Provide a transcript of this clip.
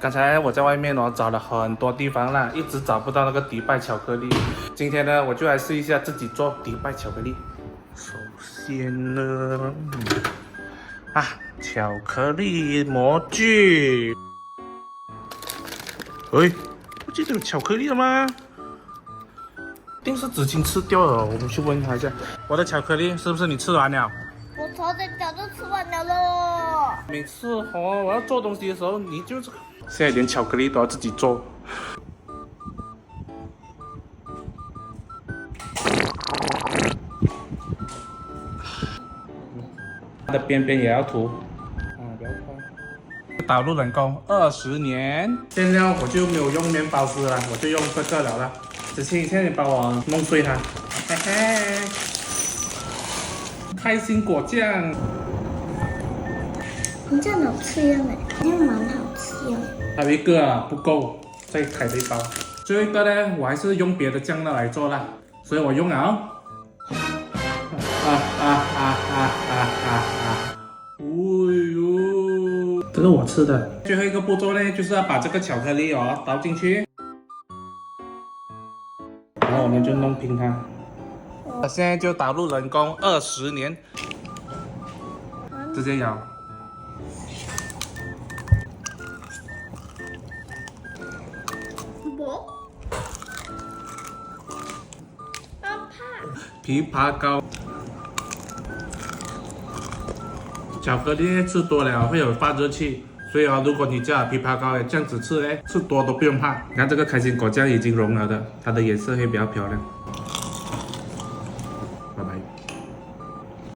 刚才我在外面找了很多地方啦，一直找不到那个迪拜巧克力。今天呢，我就来试一下自己做迪拜巧克力。首先呢，巧克力模具。不记得有巧克力了吗？一定是纸巾吃掉了，我们去问他一下。我的巧克力是不是你吃完了？我头的早就吃完了咯。每次我要做东西的时候，你就现在连巧克力都要自己做。它的边边也要涂，不要碰。导入人工20年，馅料我就没有用面包丝了，我就用这个了。子清，现在你帮我弄碎它，嘿嘿。开心果酱。跟这样好吃样哎，这样蛮好吃样。还有一个不够，再开这一包。最后一个呢，我还是用别的酱料来做啦，所以我用了。这个我吃的。最后一个步骤呢，就是要把这个巧克力倒进去，然后我们就弄平它。现在就导入人工20年，直接咬。枇杷膏，巧克力吃多了会有发热气，所以如果你加了枇杷膏这样子吃多都不用怕。你看这个开心果酱已经融了的，它的颜色会比较漂亮。